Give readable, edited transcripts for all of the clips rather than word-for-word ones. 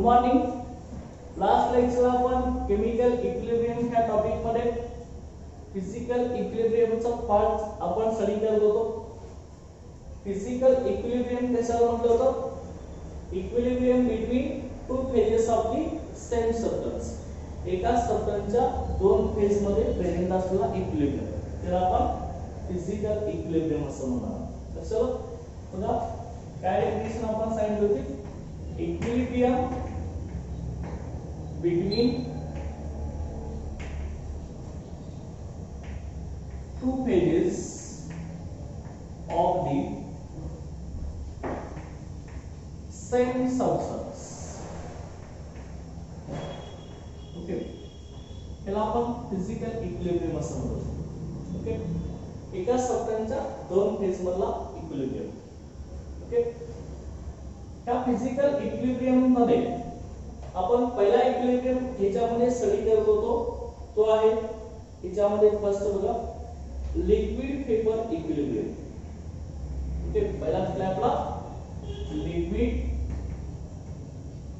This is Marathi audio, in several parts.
मॉर्निंग. लास्ट लेक्चर आपण केमिकल इक्विलिब्रियम ह्या टॉपिक मध्ये फिजिकल इक्विलिब्रियमचा पार्ट आपण स्टडी करत होतो. फिजिकल इक्विलिब्रियम कशाला म्हटलं होतं? Equilibrium between two phases of the same substance. एका सबस्टन्सच्या दोन फेज मध्ये प्रेझेंट असलेला इक्विलिब्रियम त्याला आपण फिजिकल इक्विलिब्रियम असं म्हणणार. कसं बघा काय डेफिनेशन आपण सांगितली होती? Equilibrium between two phases of the same substance. Okay, याला आपण फिजिकल इक्विलिब्रियम असं म्हणतो. ओके, एका सबस्टन्सच्या दोन फेज मधला इक्विलिब्रियम. ओके, त्या फिजिकल इक्विलिब्रियम मध्ये आपण पहिला इक्विलिब्रियम ह्याच्यामध्ये स्टडी करत होतो. तो आहे ह्याच्यामध्ये फर्स्ट बघा लिक्विड पेपर इक्विलिब्रियम. ओके, पहिला कुठला आपला liquid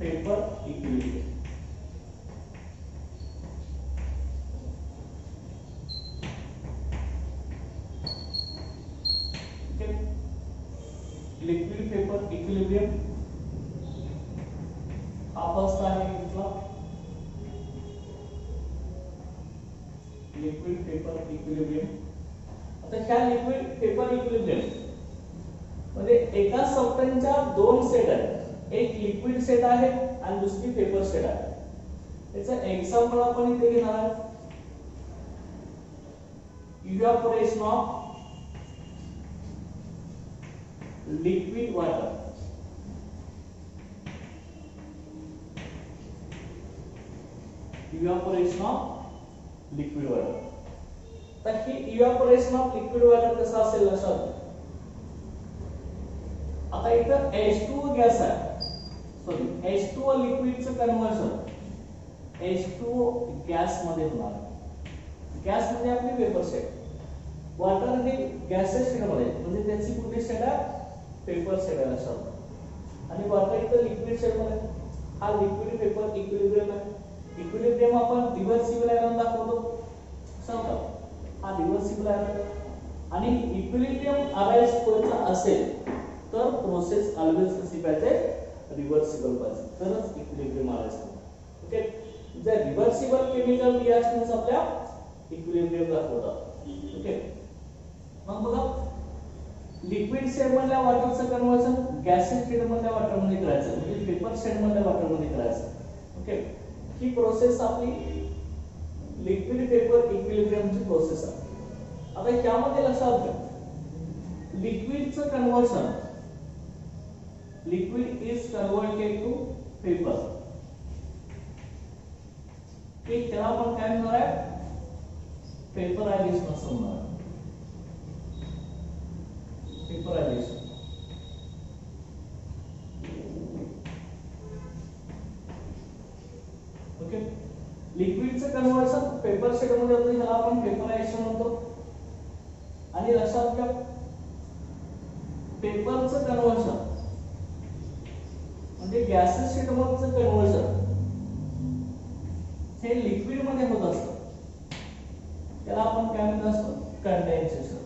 paper equilibrium. Okay, liquid paper equilibrium हा फर्स्ट आहे कुठला लिक्विड पेपर इक्विलिब्रियम. आता ह्या लिक्विड पेपर इक्विलिब्रियम मध्ये एका सबस्टन्सच्या दोन सेट आहेत. एक लिक्विड सेट आहे आणि दुसरी पेपर सेट आहे. त्याचं एक्झाम्पल आपण इथे घेणार आहोत. Evaporation of liquid water. Evaporation of liquid water. तर ही इव्हॅपोरेशन ऑफ लिक्विड वॉटर कसं असेल लक्षात. आता इथं H2O गॅस आहे. Sorry H2O लिक्विडचं conversion H2O gas मध्ये होणार. गॅस म्हणजे आपली पेपर सेट. वॉटर हे गॅसेस सेट मध्ये म्हणजे त्याची कुठली सेट आहे? पेपर सेट आहे लक्षात. आणि वॉटर इथं लिक्विड सेट मध्ये. हा लिक्विड पेपर इक्विलिब्रियम आहे. इक्विलिब्रियम आपण रिव्हर्सिबल आयरन दाखवतो. समजा हा रिव्हर्सिबल आहे आणि इक्विलिब्रियम अराइज व्हायचा असेल तर प्रोसेस ऑलवेज कशी पाहिजे? रिव्हर्सिबल पाहिजे, तरच इक्विलिब्रियम अराइज होतो. ओके, जर रिव्हर्सिबल केमिकल रिएक्शन्स आपल्या इक्विलिब्रियम दाखवतात. ओके, मग बघा लिक्विड स्टेट मधल्या वॉटरचं कन्व्हर्जन गॅसेस स्टेट मधल्या वॉटर मध्ये करायचं म्हणजे पेपर स्टेट मधल्या वॉटर मध्ये करायचं. ओके, ही प्रोसेस आपली लिक्विड पेपर इक्विलिब्रियमची प्रोसेस आहे. आता यामध्ये लक्षात घ्या लिक्विडचं conversion liquid is converted to vapour. ते त्याला आपण काय म्हणणार आहे? पेपरायझेशन असं म्हणणार. पेपरायझेशन. ओके, लिक्विडचं कन्व्हर्जन पेपर सेट मध्ये होतं ज्याला आपण पेपरायझेशन म्हणतो. आणि लक्षात घ्या पेपरचं कन्व्हर्जन म्हणजे गॅसेस सेट मधचं कन्व्हर्जन हे लिक्विड मध्ये होत असतं. त्याला आपण काय म्हणत असतो? कंडेन्सेशन.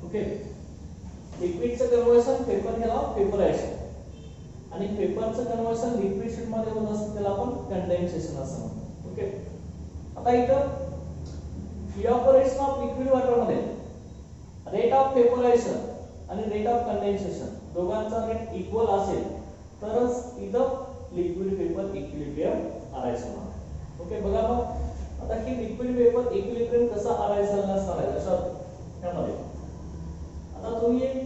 ओके, लिक्विडचं कन्व्हर्जन पेपर ह्याला पेपरायझेशन आणि पेपरचं कन्व्हर्जन लिक्विड शीट मध्ये होत असतं त्याला आपण कंडेन्सेशन असं म्हणतो. ओके, आता इथं इव्हॅपोरेशन ऑफ लिक्विड वॉटर मध्ये रेट ऑफ पेपरायझेशन आणि रेट ऑफ कंडेन्सेशन दोघांचा रेट इक्वल असेल तरच इथं लिक्विड पेपर इक्विलिब्रियम अराइज होणार. ओके, बघा मग आता ही लिक्विड पेपर इक्विलिब्रियम कसा अराइज झाला असणार आहे लक्षात त्यामध्ये. आता तुम्ही एक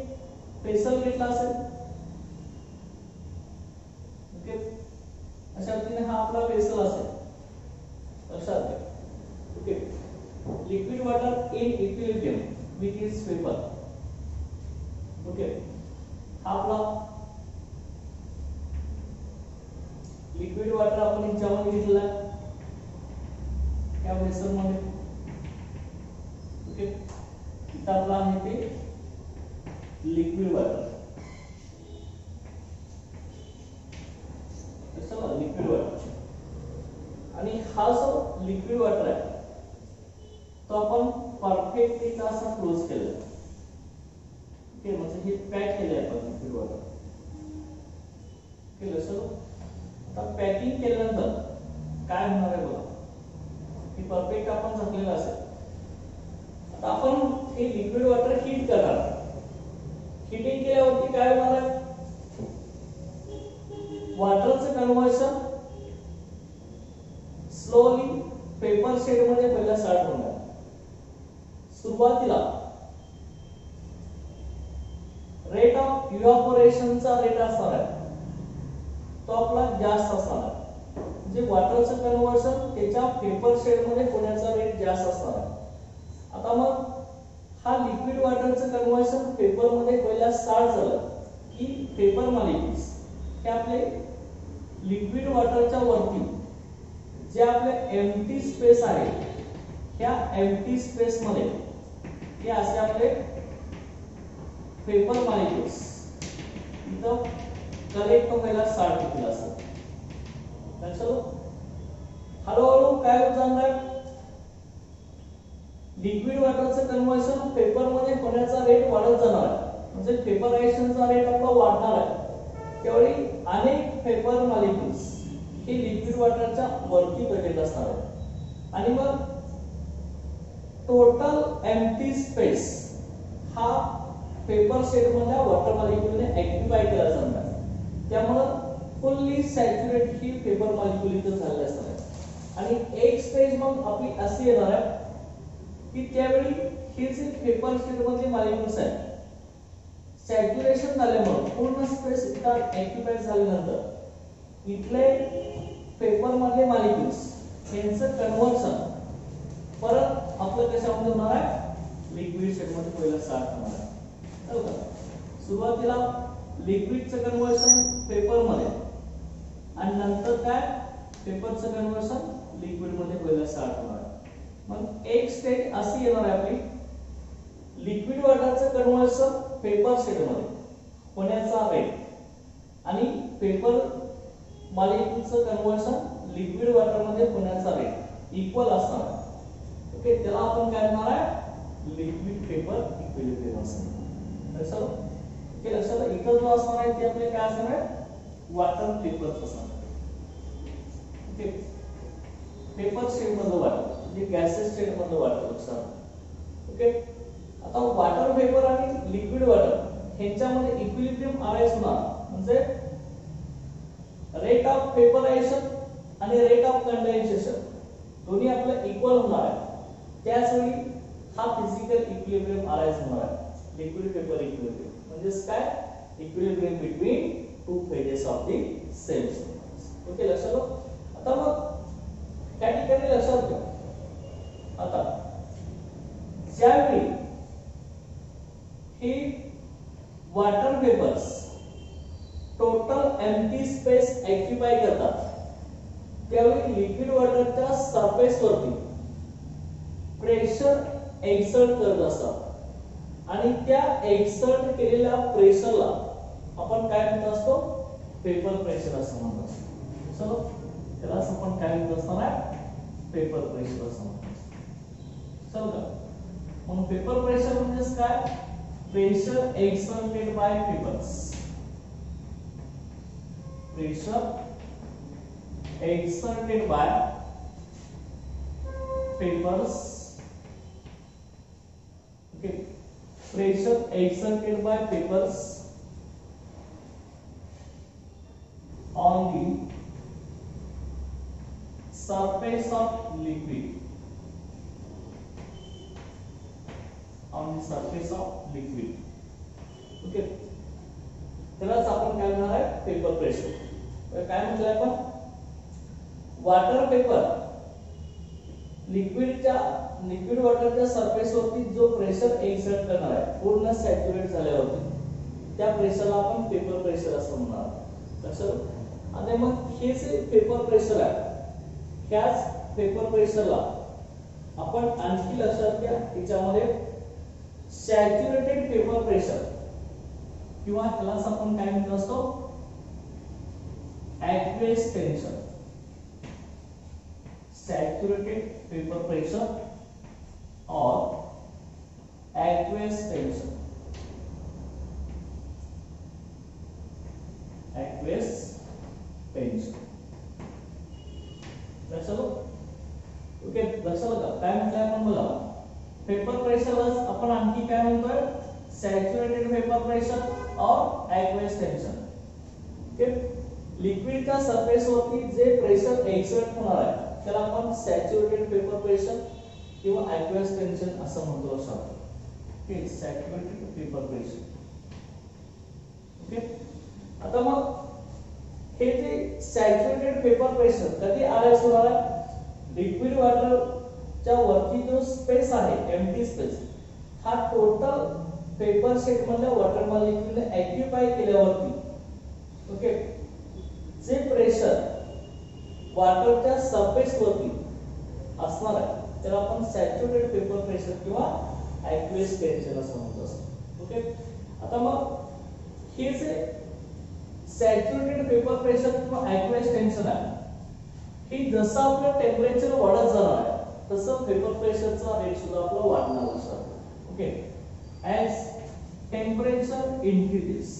पेसल घेतला असेल. ओके, अशा रीतीने हा आपला वेसल असेल लक्षात घ्या. Okay, liquid water in equilibrium with is paper. Okay, हा आपला लिक्विड वॉटर आपण ह्याच्यामध्ये घेतलेला आहे या वेसल मध्ये. ओके, इथं आपला आहे ते लिक्विड वॉटर. जातं लिक्विड वॉटर. आणि हा जो लिक्विड वॉटर आहे तो आपण परफेक्टली असा क्लोज केलेला. ओके, म्हणजे हे पॅक केले आपण लिक्विड वॉटर केलं. सर आता पॅकिंग केल्यानंतर काय होणार आहे बघा, हे परफेक्ट आपण झाकलेलं असेल. आता आपण हे लिक्विड वॉटर हीट करणार. हीटिंग केल्यावरती काय होणार आहे, वॉटरचं कन्व्हर्शन स्लोली पेपर शेड मध्ये पहिला स्टार्ट होणार. सुरुवातीला रेट ऑफ इव्हॅपोरेशनचा रेट असणार आहे तो आपला जास्त असणार आहे. म्हणजे वॉटरचं कन्व्हर्शन त्याच्या पेपर शेड मध्ये होण्याचा रेट जास्त असणार आहे. आता मग हा लिक्विड वॉटरचं कन्व्हर्शन पेपर मध्ये पहिला स्टार्ट झालं की पेपर मॉलिक्युल्स हे आपले लिक्विड वॉटरच्या वरती जे आपले एम्प्टी स्पेस आहे ह्या एम्प्टी स्पेस मध्ये हे असे आपले पेपर मॉलिक्युल्स इथं कलेक्ट व्हायला स्टार्ट होतील. असं चलो हळूहळू काय होत जाणार, लिक्विड वॉटरचं कन्व्हर्शन पेपर मध्ये होण्याचा रेट वाढत जाणार आहे. म्हणजे पेपरायझेशनचा रेट आपला वाढणार आहे. त्यावेळी अनेक पेपर मॉलिक्युल्स हे लिक्विड वॉटरच्या वरती प्रेझेंट असणार आहे. आणि मग टोटल एम्प्टी स्पेस हा पेपर शेड मधल्या वॉटर मॉलिक्युलने ऑक्युपाय केला जाणार आहे. त्यामुळे फुल्ली सॅच्युरेट ही पेपर मॉलिक्युल इथं झालेले असणार आहे. आणि एक स्टेज मग आपली अशी येणार आहे की त्यावेळी हे जे पेपर शेड मध्ये मॉलिक्युल्स आहेत सॅच्युरेशन झाल्यामुळे पूर्ण स्पेस इथं ऑक्युपाय झाल्यानंतर इथले पेपर मधले मॉलिक्युल्स यांचं कन्व्हर्शन परत आपलं कशामध्ये होणार आहे, लिक्विड शेड मध्ये पहिला स्टार्ट होणार आहे. सुरुवातीला लिक्विडचं कन्व्हर्शन पेपर मध्ये आणि नंतर काय पेपरचं कन्व्हर्शन लिक्विड मध्ये पहिला स्टार्ट होणार आहे. मग एक स्टेज अशी येणार आहे आपली, लिक्विड वॉटरचं कन्व्हर्शन पेपर शेड मध्ये होण्याचा रेट आणि पेपर मॉलिक्युलचं कन्व्हर्शन लिक्विड वॉटर मध्ये होण्याचा रेट इक्वल असणार आहे. ओके, त्याला आपण काय म्हणणार आहे, लिक्विड पेपर इक्विलिब्रियम असणार. ओके, लक्षात इथं जो असणार आहे ते आपले काय असणार आहे, वॉटर पेपर असणार. ओके, पेपर स्टेट मधलं वॉटर म्हणजे गॅसेस स्टेट मधलं वॉटर लक्षात. ओके, आता वॉटर पेपर आणि लिक्विड वॉटर यांच्यामध्ये इक्विलिब्रियम आणायचं होणार. म्हणजे रेट ऑफ पेपरायझेशन आणि रेट ऑफ कंडेन्सेशन दोन्ही आपलं इक्वल होणार आहे. त्याच वेळी हा फिजिकल इक्विलिब्रियम आणायचं होणार आहे, लिक्विड पेपर इक्विलिब्रियम. म्हणजे काय, equilibrium between two phases of the same substance. Okay, लक्षात. आता मग त्या ठिकाणी लक्षात घ्या, आता ज्यावेळी ही water vapours total empty space occupy करतात त्यावेळी लिक्विड वॉटरच्या सरफेस वरती प्रेशर एक्सर्ट करत असतात आणि त्या एक्सर्ट केलेल्या प्रेशरला आपण काय म्हणत असतो, पेपर प्रेशर असं म्हणतो. चलो त्याला आपण काय म्हणत असणार आहे, पेपर प्रेशर असं म्हणतो. चल का, मग पेपर प्रेशर म्हणजे काय, pressure exerted by papers. Pressure exerted by papers. Okay, pressure exerted by papers on the surface of liquid. On the surface of liquid. Okay, त्यालाच आपण काय म्हणणार आहे, पेपर प्रेशर. काय म्हटलंय आपण, वॉटर पेपर लिक्विड वॉटरच्या सरफेस वरती जो प्रेशर एक्सर्ट करणार आहे पूर्ण सॅच्युरेट झाल्यावरती त्या प्रेशरला आपण पेपर प्रेशर असं म्हणणार. लक्षात. आणि मग हे जे पेपर प्रेशर आहे ह्याच पेपर प्रेशरला आपण आणखी लक्षात घ्या, याच्यामध्ये सॅच्युरेटेड पेपर प्रेशर किंवा त्यालाच आपण काय म्हणत असतो, aqueous tension, saturated vapor pressure or aqueous tension, aqueous tension. लक्षात ओके, लक्षात का काय म्हटलं आपण बघा, पेपर प्रेशरला आपण आणखी काय म्हणतोय, सॅच्युरेटेड वेपर प्रेशर और aqueous टेन्शन. ओके, लिक्विडच्या सरफेस वरती जे प्रेशर एक्सर्ट होणार आहे त्याला आपण सॅच्युरेटेड वेपर प्रेशर किंवा aqueous टेन्शन असं म्हणतो असं. Okay, saturated vapour pressure. Okay, आता मग हे जे सॅच्युरेटेड वेपर प्रेशर कधी अराइज होणार आहे, लिक्विड वॉटरच्या वरती जो स्पेस आहे, एम्प्टी स्पेस, हा टोटल पेपर शीट मधल्या वॉटर मॉलिक्यूलने ऑक्युपाय केल्यावरती, ओके, जे प्रेशर वॉटरच्या सरफेस वरती असणार आहे त्याला आपण सॅच्युरेटेड पेपर प्रेशर किंवा aqueous टेन्शन असं म्हणतो. ओके, आता मग हे जे सॅच्युरेटेड पेपर प्रेशर किंवा aqueous टेन्शन आहे, ही जसं आपलं टेम्परेचर वाढत जाणार आहे तसं पेपर प्रेशरचा रेट सुद्धा आपला वाढणार असतो. Okay, as temperature increases,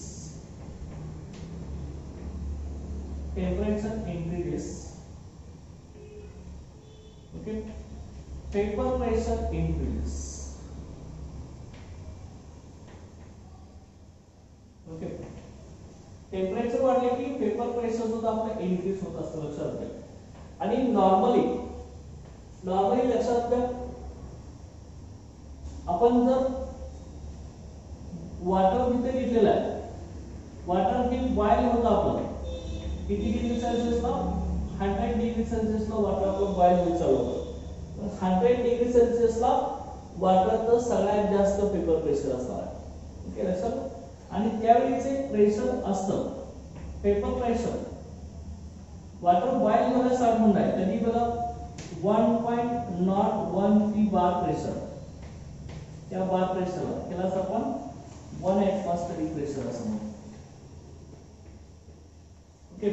okay, paper pressure increases. Okay, temperature वाढले की पेपर प्रेशर सुद्धा आपलं इन्क्रीज होत असतं, लक्षात घ्या. आणि नॉर्मली लक्षात घ्या, आपण जर वॉटर तिथे घेतलेलं आहे, वॉटर हे बॉईल होतं आपलं किती डिग्री सेल्सिअसला, 100 डिग्री सेल्सिअसला वॉटर आपलं बॉईल होत चालू होतं. 100 डिग्री सेल्सिअसला वॉटरचं सगळ्यात जास्त पेपर प्रेशर असणार आहे. ओके, लक्षात. आणि त्यावेळीचे प्रेशर असतं, पेपर प्रेशर वॉटर बॉईल व्हायला स्टार्ट होऊन आहे कधी बघा 1.013 बार प्रेशर, त्या बार प्रेशरला त्यालाच आपण 1 एटमॉस्फेरिक प्रेशर असं म्हणतो. ओके,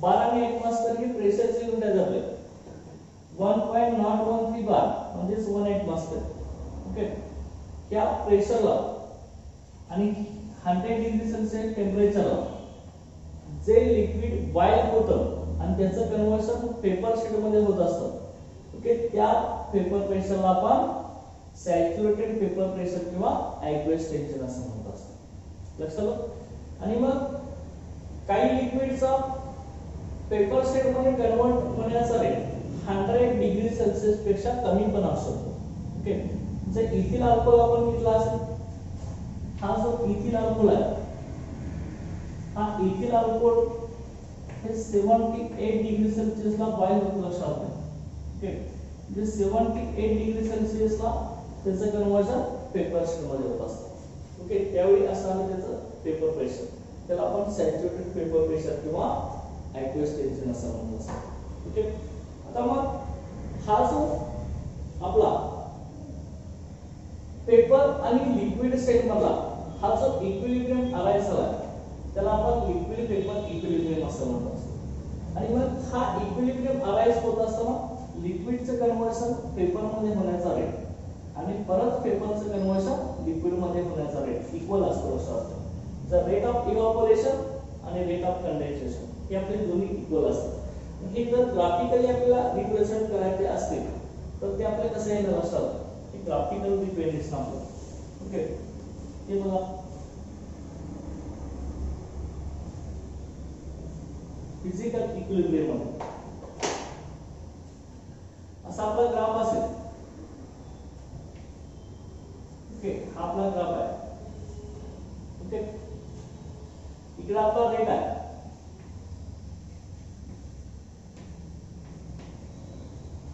बार आणि एटमॉस्फेरिक प्रेशरचे युनिट झाले 1.013 बार म्हणजे 1 एटमॉस्फेअर. ओके, त्या प्रेशरला आणि 100 डिग्री सेल्सिअस टेम्परेचरला जे लिक्विड बॉईल होतं आणि त्याचं कन्व्हर्शन पेपर शीट मध्ये होत असतं. ओके, त्या पेपर प्रेशरला आपण सॅच्युरेटेड पेपर प्रेशर किंवा aqueous टेन्शन असं म्हणत असतो. लक्षात. आणि मग काही लिक्विडचा पेपर शीट मध्ये कन्वर्ट होण्याचा रेट 100 डिग्री सेल्सिअस पेक्षा कमी पण असू शकतो. ओके, जर इथिल अल्कोहोल आपण घेतला असेल, हा जो इथिल अल्कोहोल आहे, हा इथिल अल्कोहोल हे 78 डिग्री सेल्सिअसला बॉईल होतो, लक्षात घ्या. ओके, जे 78 डिग्री सेल्सिअसला त्याचं कन्वर्जन पेपर शीट मध्ये होत असतं. ओके, त्यावेळी असणारं त्याचं पेपर प्रेशर त्याला आपण सॅच्युरेटेड पेपर प्रेशर किंवा aqueous टेन्शन असं म्हणतो. ओके, आता मग हा जो आपला पेपर आणि लिक्विड स्टेट मधला हा जो इक्विलिब्रियम अराइज झाला त्याला आपण लिक्विड पेपर इक्विलिब्रियम असं म्हणतो. आणि मग हा इक्विलिब्रियम अराइज होत असताना लिक्विडचं कन्व्हर्शन पेपर मध्ये होण्याचा रेट आणि परत पेपरचं कन्व्हर्शन लिक्विड मध्ये होण्याचा रेट इक्वल असतो. असं द रेट ऑफ इव्हॅपोरेशन आणि रेट ऑफ कंडेन्सेशन हे आपले दोन्ही इक्वल असतात. हे जर ग्राफिकली आपल्याला रिप्रेझेंट करायचे असतील तर ते आपले कसे येणार असतात, हे ग्राफिकल रिप्रेझेंटेशन आपलं. ओके, हे बघा फिजिकल इक्विलिब्रियम मध्ये असा आपला ग्राफ असेल. ओके, हा आपला ग्राफ आहे. ओके, इकडे आपला रेट आहे.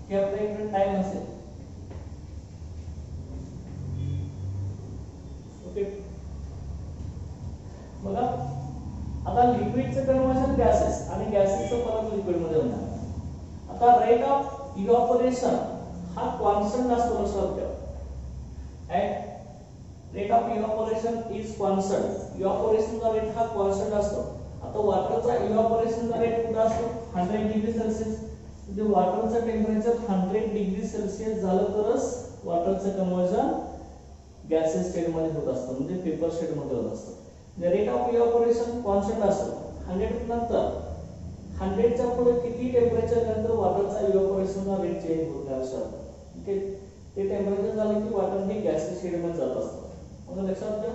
हे आपला इकडे टाइम असेल. ओके, बघा आता लिक्विडचं कन्व्हर्शन गॅसेस आणि गॅसेसचं परत लिक्विड मध्ये होणार. आता रेट ऑफ इव्हॅपोरेशन हा कॉन्स्टंट असतो, लक्षात ठेवा. Rate of evaporation is constant. Evaporation का रेट हा constant असतो. आता वॉटरचा इव्हॅपोरेशनचा रेट कुठं असतो 100 डिग्री सेल्सिअस. म्हणजे वॉटरचं टेम्परेचर 100 डिग्री सेल्सिअस झालं तरच वॉटरचं कन्व्हर्जन गॅसेस स्टेट मध्ये होत असतं, म्हणजे पेपर स्टेट मध्ये होत असतं. रेट ऑफ इव्हॅपोरेशन कॉन्स्टंट असतो 100 नंतर 100 च्या पुढे किती टेम्परेचर नंतर वॉटरचा इव्हॅपोरेशनचा रेट चेंज होत नाही असं. ओके, ते टेम्परेचर झालं की वॉटर हे गॅसेस स्टेट मध्ये जात असतं. मग लक्षात घ्या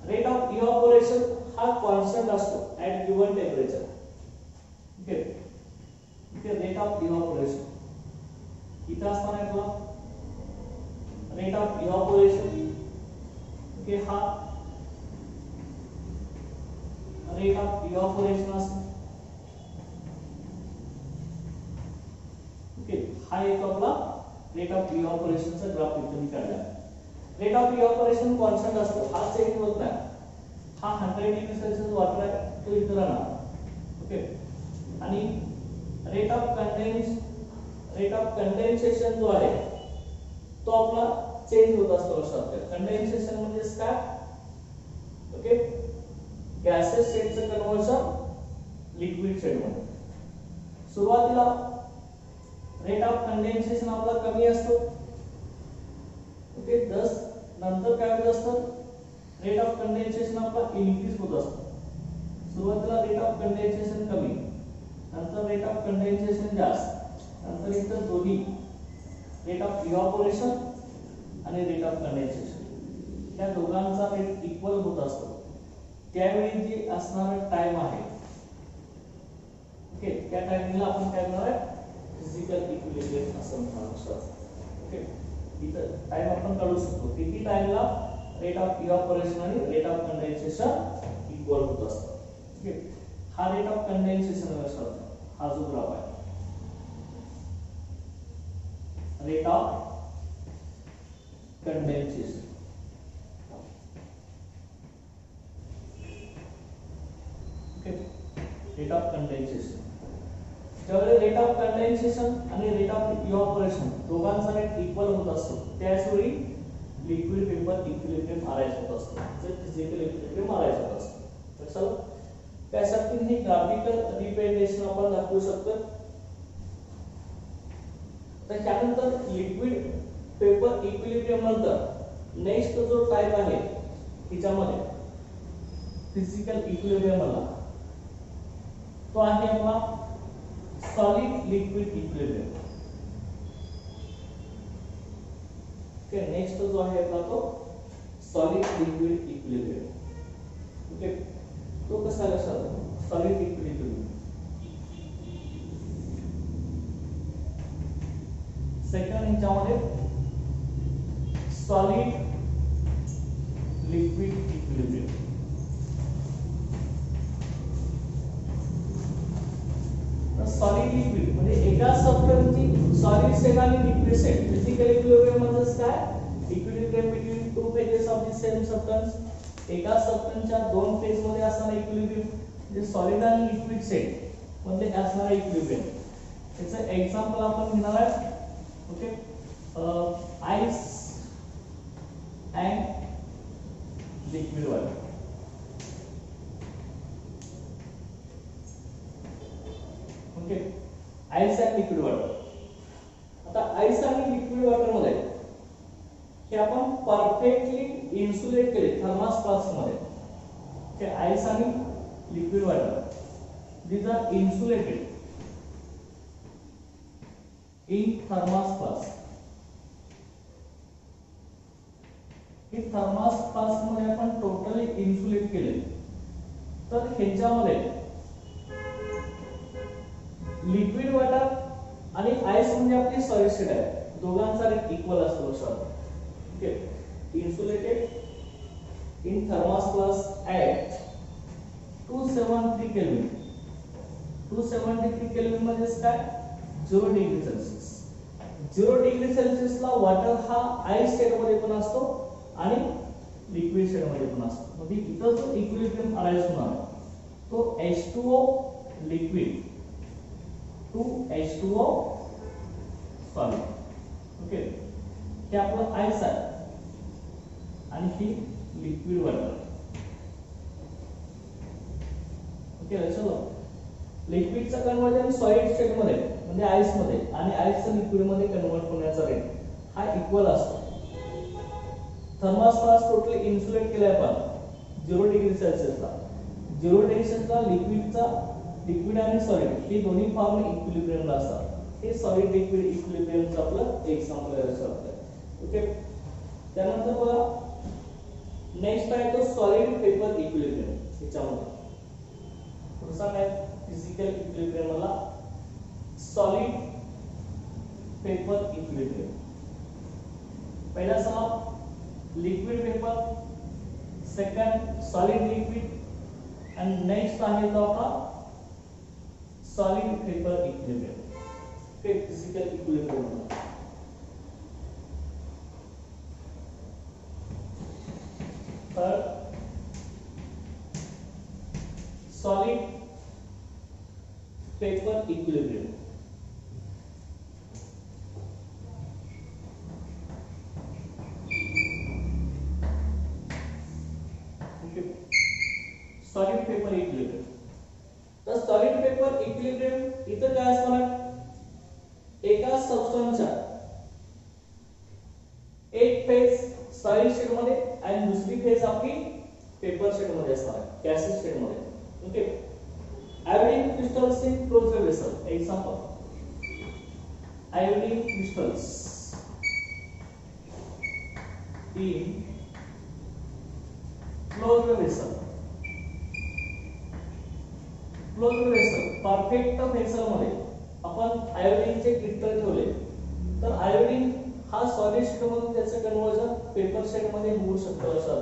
रेट ऑफ इव्हॅपोरेशन हा कॉन्स्टंट असतो at given temperature. Okay, okay, rate of evaporation इथं असणार आहे आपला रेट ऑफ इव्हॅपोरेशन. ओके, हा रेट ऑफ इव्हॅपोरेशन असतो. ओके, हा एक आपला रेट ऑफ इव्हॅपोरेशनचा ग्राफ इथे काढला. रेट ऑफ इव्हॅपोरेशन कॉन्स्टंट असतो, हा चेंज होत नाही. हा 100 डिग्री सेल्सिअस वॉटर आहे तो इथं राहणार. ओके, आणि रेट ऑफ कंडेन्सेशन जो आहे तो आपला चेंज होत असतो. लक्षात घ्या कंडेन्सेशन म्हणजे काय. ओके, गॅसेस स्टेटचं कन्व्हर्जन लिक्विड स्टेट मध्ये. सुरुवातीला रेट ऑफ कंडेन्सेशन आपला कमी असतो. ओके, नंतर काय होत असतं रेट ऑफ कंडेन्सेशन आपला इन्क्रीज होत असतो. सुरुवातीला रेट ऑफ कंडेन्सेशन कमी, नंतर रेट ऑफ कंडेन्सेशन जास्त, नंतर इतर दोन्ही रेट ऑफ इव्हॅपोरेशन आणि रेट ऑफ कंडेन्सेशन या दोघांचा रेट इक्वल होत असतो. त्यावेळी जे असणारा टाइम आहे ओके त्या टाइमिंगला आपण काय म्हणणार आहे फिजिकल इक्विलिब्रियम असं म्हणतो. ओके, इथं टाइम आपण काढू शकतो किती टाइमला रेट ऑफ इव्हॅपोरेशन आणि रेट ऑफ कंडेन्सेशन इक्वल होत असतं. ओके, हा रेट ऑफ कंडेन्सेशन असतो. हा जो ग्राफ आहे rate of condensation. Okay, rate of condensation ज्यावेळी रेट ऑफ कंडेन्सेशन आणि रेट ऑफ इव्हॅपोरेशन दोघांचा रेट इक्वल होत असतो त्याचवेळी लिक्विड पेपर इक्विलिब्रियम अराइज होत असतो, जे फिजिकल इक्विलिब्रियम अराइज होत असतो. तर चला त्यासाठी ही ग्राफिकल रिप्रेझेंटेशन आपण दाखवू शकतो. तर त्यानंतर लिक्विड पेपर इक्विलिब्रियम नंतर नेक्स्ट जो टाइप आहे हिच्यामध्ये फिजिकल इक्विलिब्रियम मला तो आहे आपला solid liquid equilibrium. Okay, next जो आहे आपला तो सॉलिड लिक्विड इक्विलिब्रियम. ओके, तो कसा लक्षात सॉलिड इक्विलिब्रियम. सेकंड ह्याच्यामध्ये solid liquid equilibrium. Solid liquid म्हणजे एका सबस्टन्सची सॉलिड स्टेट आणि लिक्विड स्टेट. फिजिकल इक्विलिब्रियम म्हणजे काय equilibrium between two phases of the same substance. एका सबस्टन्सच्या दोन फेज मध्ये असणारा इक्विलिब्रियम म्हणजे सॉलिड आणि लिक्विड स्टेट मध्ये असणारा इक्विलिब्रियम. याचं एक्झाम्पल आपण घेणार आहे. Okay, ice and liquid water. Okay, ice and liquid water. आता आइस आणि लिक्विड वॉटर मध्ये हे आपण परफेक्टली इन्सुलेट केले थर्मस फ्लास्क मध्ये. ओके, आइस आणि liquid water these are insulated in thermos flask. हे थर्मस फ्लास्क मध्ये आपण टोटली इन्सुलेट केले. तर ह्याच्यामध्ये लिक्विड वॉटर आणि आइस म्हणजे आपली सॉलिड स्टेट आहे, दोघांचा रेट इक्वल असतो लक्षात. Okay, insulated in thermos flask at 273 kelvin. 273 kelvin म्हणजे काय 0 डिग्री सेल्सिअस. 0 डिग्री सेल्सिअस ला वॉटर हा आइस स्टेट मध्ये पण असतो आणि लिक्विड स्टेट मध्ये पण असतो. म्हणजे इथं जो इक्विलिब्रियम अराइज होणार तो H2O liquid to H2O solid. Okay, हे आपलं आइस आहे आणि ही लिक्विड वॉटर. ओके चलो लिक्विडचा कन्वर्जन सॉलिड स्टेट मध्ये म्हणजे आईस मध्ये आणि आईसचं लिक्विड मध्ये कन्वर्ट होण्याचा रेट हा इक्वल असतो. थर्मोस्टॅट टोटली इन्सुलेट केलाय आपण 0 डिग्री सेल्सिअसला. 0 डिग्री सेल्सिअसला लिक्विड आणि सॉलिड हे दोन्ही फॉर्म इक्विलिब्रियमला असतात. हे सॉलिड लिक्विड इक्विलिब्रियमचं आपलं एक्झाम्पल आहे आपलं. ओके त्यानंतर बघा नेक्स्ट आहे तो सॉलिड पेपर इक्विलिब्रियम. याच्यामध्ये पुढचा काय फिजिकल इक्विलिब्रियम मला सॉलिड पेपर इक्विलिब्रियम. पहिला सम liquid vapour, second solid liquid आणि नेक्स्ट आहे तो आपला solid vapour equilibrium. Okay physical equilibrium. Third solid vapour equilibrium. Solid vapour equilibrium. तर सॉलिड पेपर इक्विलिब्रियम इथं काय असणार, एका सबस्टन्सच्या एक फेज सॉलिड स्टेट मध्ये आणि दुसरी फेज आपली पेपर स्टेट मध्ये असणार आहे, गॅसियस स्टेट मध्ये. Okay iodine crystals in closed vessel. Example iodine crystals in closed vessel. Closed vessel perfect vessel मध्ये आपण आयोडीनचे क्रिस्टल ठेवले तर आयोडीन हा सॉलिड स्टेट मधून त्याचे कन्वर्जन पेपर स्टेट मध्ये होऊ शकतं. असं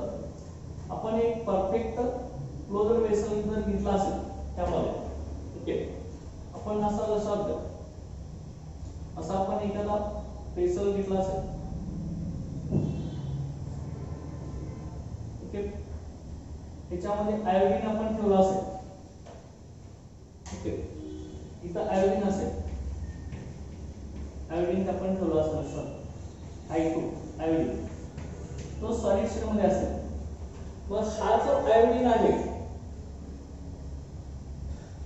आपण एक परफेक्ट क्लोज्ड वेसल जर घेतला असेल त्यामध्ये ओके आपण असा लक्षात घ्या, असा आपण एखादा वेसल घेतला असेल ओके त्याच्यामध्ये आयोडीन आपण ठेवला असेल ओके इथं आयोडीन असेल, आयोडीन आपण ठेवला असेल I2 आयोडीन तो सॉलिड स्टेट मध्ये असेल. मग हा जो आयोडीन आहे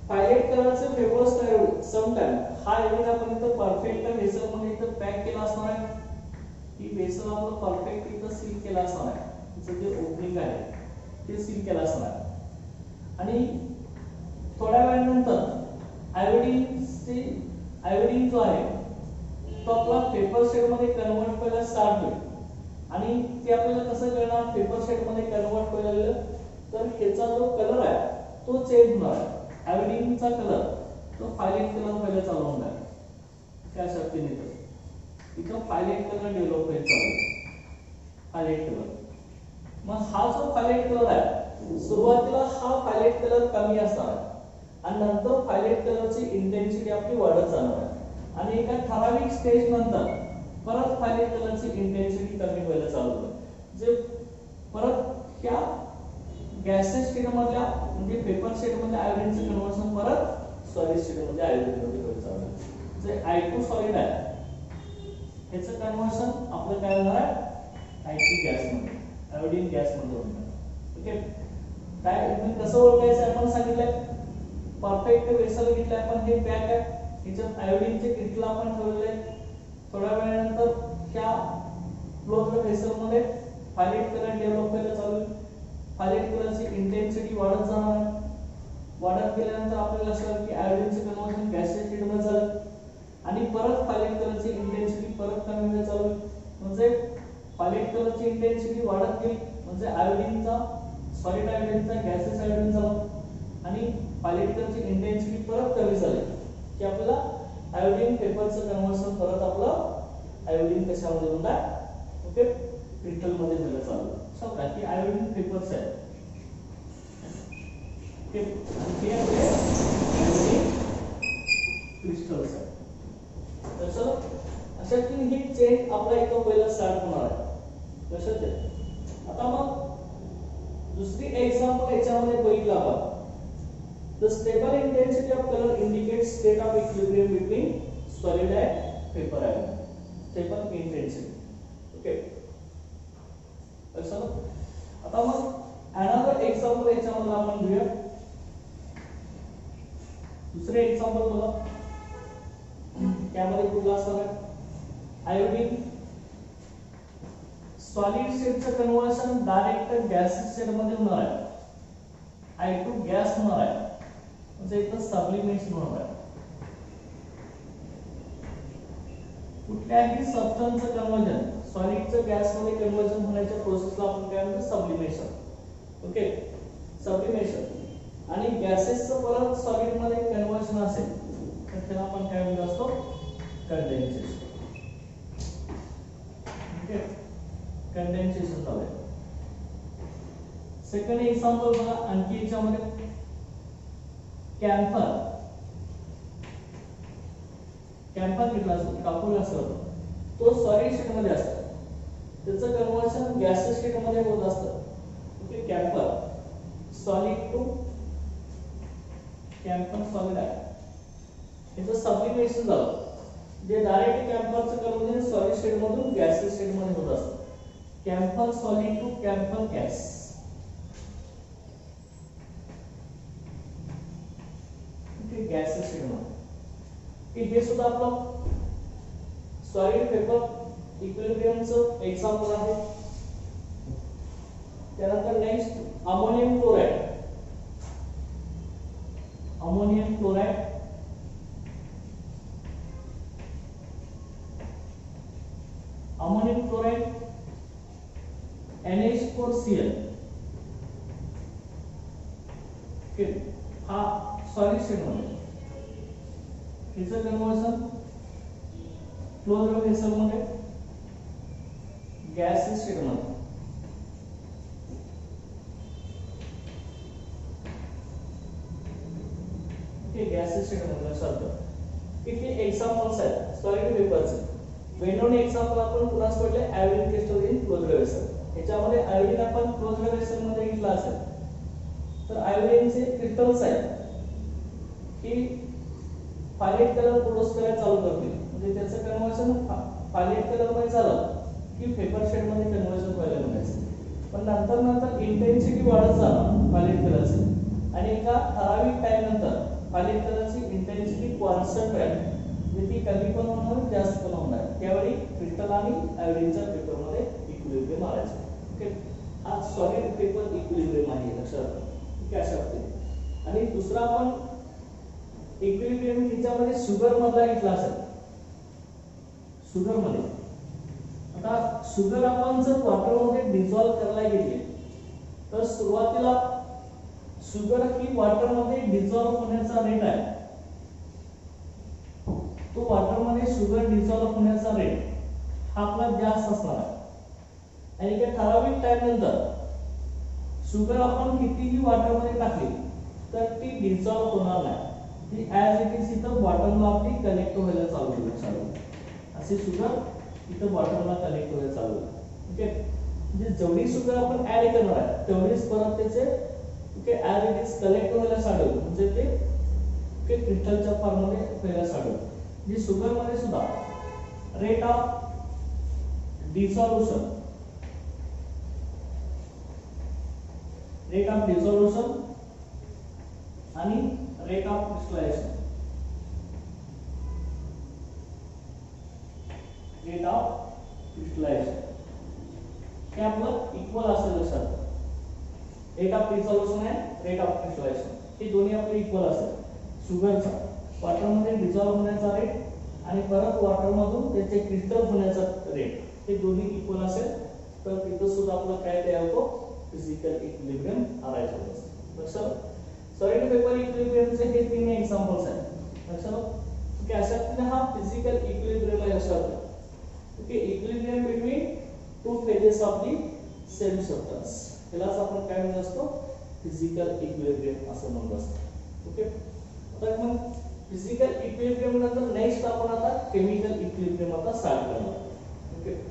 पायलेट कलरचे वेपर्स तयार होईल समटाइम. हा आयोडीन आपण इथं परफेक्ट वेसल मध्ये इथं पॅक केला असणार आहे. ही वेसल आपण परफेक्ट इथं सील केला असणार आहे. त्याचं जे ओपनिंग आहे ते सील केला असणार आहे आणि थोड्या वेळानंतर आयोडीन जो आहे तो आपला पेपर स्टेट मध्ये कन्वर्ट व्हायला स्टार्ट होईल आणि ते आपल्याला कसं कळणार पेपर स्टेट मध्ये कन्वर्ट व्हायला, तर ह्याचा जो कलर आहे तो चेंज होणार आहे. आयोडीनचा कलर तो व्हायलेट कलर व्हायला चालू होणार आहे. त्या शक्तीने इथं व्हायलेट कलर डेव्हलप व्हायला चालू आहे. Violet colour. मग हा जो व्हायलेट कलर आहे सुरुवातीला हा व्हायलेट कलर कमी असणार आहे आणि नंतर व्हायलेट कलरची इंटेन्सिटी आपली वाढत जाणार आहे आणि एका ठराविक स्टेज नंतर परत व्हायलेट कलरची इंटेन्सिटी कमी व्हायला चालू होते. जे परत ह्या गॅसियस स्टेट मधल्या म्हणजे पेपर स्टेट मध्ये आयोडीनचं कन्वर्जन परत सॉलिड स्टेट मध्ये आयोडीन मध्ये व्हायला चालू आहे. जे I2 सॉलिड आहे ह्याचं कन्वर्जन आपलं काय होणार आहे I2 गॅस मध्ये, आयोडीन गॅस मध्ये होणार. ओके काय कसं ओळखायचं आपण सांगितलंय. परफेक्ट वेसल घेतलं आपण, हे पॅक आहे याच्यात आयोडीनचे क्रिस्टल आपण ठेवलेले. थोड्या वेळानंतर त्या क्लोज्ड वेसल मध्ये व्हायलेट कलर डेव्हलप व्हायला चालू होईल. व्हायलेट कलरची इंटेन्सिटी वाढत जाणार आहे. वाढत गेल्यानंतर आपल्याला लक्षात की आयोडीनचे कन्वर्जन गॅसियस स्टेट मध्ये झालं आणि परत व्हायलेट कलरची इंटेन्सिटी परत कमी व्हायला चालू होईल. म्हणजे व्हायलेट कलरची इंटेन्सिटी वाढत गेली म्हणजे आयोडीनचा सॉलिड आयोडीनचा गॅसियस आयोडीन झाला आणि व्हायलेट कलरची इंटेन्सिटी परत कमी झाली की आपल्याला आयोडीन पेपरचं कन्वर्जन परत आपलं आयोडीन कशामध्ये होणार ओके क्रिस्टल मध्ये झालं चालू. समजा की आयोडीन पेपर्स आहे ओके आणि ते आपले आयोडीन क्रिस्टल्स आहे. तर अशा की ही चेन आपला इथं पहिला स्टार्ट होणार आहे. लक्षात आहे. आता मग दुसरी एक्झाम्पल याच्यामध्ये बघितलं आपण. The stable intensity of color indicates state of equilibrium between solid and paper ion. Stable intensity. Okay. आता मग another example याच्यामध्ये आपण घेऊया. दुसरे एक्झाम्पल बघा, त्यामध्ये कुठला असणार आहे? आयोडीन सॉलिड स्टेटचं कन्व्हर्शन डायरेक्ट गॅसियस स्टेट मध्ये होणार आहे. I2 गॅस होणार आहे, म्हणजे इथं सबलिमेशन होणार आहे. कुठल्याही सबस्टन्सचं कन्व्हर्जन सॉलिडचं गॅसमध्ये कन्व्हर्जन होण्याच्या प्रोसेसला आपण काय म्हणतो? सबलिमेशन. Okay, sublimation. आणि गॅसेसचं परत सॉलिड मध्ये कन्व्हर्शन असेल तर त्याला आपण काय म्हणतो असतो? कंडेन्सेशन. ओके, कंडेन्सेशन झालंय. सेकंड एक्झाम्पल बघा, आणखी याच्यामध्ये कॅम्फर. कॅम्फर घेतला असतो, कापूर असतो, तो सॉलिड स्टेट मध्ये असतो, त्याचं कन्व्हर्शन गॅसियस स्टेट मध्ये होत असतं. Okay, camphor solid to camphor solid आहे, याचं सबलिमेशन झालं, जे डायरेक्ट कॅम्फरचं कन्व्हर्जन सॉलिड स्टेट मधून गॅसियस स्टेट मध्ये होत असतं. Camphor solid to camphor gas. Okay, gaseous state मध्ये हे सुद्धा आपलं सॉलिड पेपर इक्विलिब्रियमचं एक्झाम्पल आहे. त्यानंतर next ammonium chloride. Ammonium chloride ammonium chloride NH4Cl. Okay, हा सॉलिड स्टेट मध्ये, याचं कन्व्हर्शन क्लोज्ड व्हेसल मध्ये गॅसियस स्टेट मध्ये. ओके, गॅसियस स्टेट मध्ये लक्षात ठेवा. इथे एक्झाम्पल्स आहेत सॉलिड पेपरचे. वेनोन एक्झाम्पल आपण पुन्हा पडले iodine crystal in closed vessel. याच्यामध्ये आयोडीन आपण क्लोज्ड व्हेसल मध्ये घेतला असेल तर आयोडीनचे क्रिस्टल्स आहेत की फायलेट कलर प्रोड्यूस करायला चालू करतील, म्हणजे त्याचं कन्व्हर्शन फायलेट कलर मध्ये झालं की पेपर शेड मध्ये कन्व्हर्जन व्हायला लागायचं. पण नंतर नंतर इंटेन्सिटी वाढत जाणार फायलेट कलरची, आणि एका ठराविक टाइम नंतर फायलेट कलरची इंटेन्सिटी कॉन्स्टंट राहील, म्हणजे ती कमी पण होणार जास्त पण होणार. त्यावेळी क्रिस्टल आणि आयोडीनच्या पेपर मध्ये इक्विलिब्रियम आणायचं. ओके, हा सॉलिड पेपर इक्विलिब्रियम आहे, लक्षात ठीक आहे अशा पद्धतीने. आणि दुसरा आपण इक्विलिब्रियम त्याच्यामध्ये शुगर मधला घेतला असेल. शुगर मध्ये आता शुगर आपण जर वॉटर मध्ये डिसॉल्व करायला घेतली तर सुरुवातीला शुगर ही वॉटर मध्ये डिसॉल्व होण्याचा रेट आहे, तो वॉटर मध्ये शुगर डिसॉल्व होण्याचा रेट हा आपला जास्त असणार आहे. आणि एका ठराविक टाइम नंतर शुगर आपण कितीही वॉटर मध्ये टाकली तर ती डिसॉल्व होणार नाही, ती ऍज इट इज इथं बॉटमला आपली कनेक्ट व्हायला चालू होईल. असे शुगर इथं बॉटमला कनेक्ट व्हायला चालू होईल. ओके, म्हणजे जेवढी शुगर आपण ऍड करणार आहे तेवढीच परत त्याचे okay as it is connect व्हायला चालू होईल, म्हणजे ते ओके क्रिस्टलच्या फॉर्म मध्ये व्हायला चालू होईल. म्हणजे शुगर मध्ये सुद्धा रेट ऑफ डिसॉल्युशन आणि रेट ऑफ क्रिस्टलायझेशन हे आपलं इक्वल असेल. लक्षात रेट ऑफ डिसॉल्युशन आहे रेट ऑफ क्रिस्टलायझेशन हे दोन्ही आपले इक्वल असेल. शुगरचा वॉटर मध्ये डिसॉल्व होण्याचा रेट आणि परत वॉटर मधून त्याचे क्रिस्टल होण्याचा रेट हे दोन्ही इक्वल असेल तर तिथं सुद्धा आपलं काय तयार होतो? फिजिकल इक्विलिब्रियम आणायचं असतं. लक्षात सॉलिड पेपर इक्विलिब्रियमचे हे तीन एक्झाम्पल्स आहेत. लक्षात की अशा पद्धतीने हा फिजिकल इक्विलिब्रियम आहे. लक्षात okay, equilibrium between two phases of the same substance, यालाच आपण काय म्हणत असतो? फिजिकल इक्विलिब्रियम असं म्हणत असतो. ओके, आता मग फिजिकल इक्विलिब्रियम नंतर नेक्स्ट आपण आता केमिकल इक्विलिब्रियम आता स्टार्ट करणार. Okay,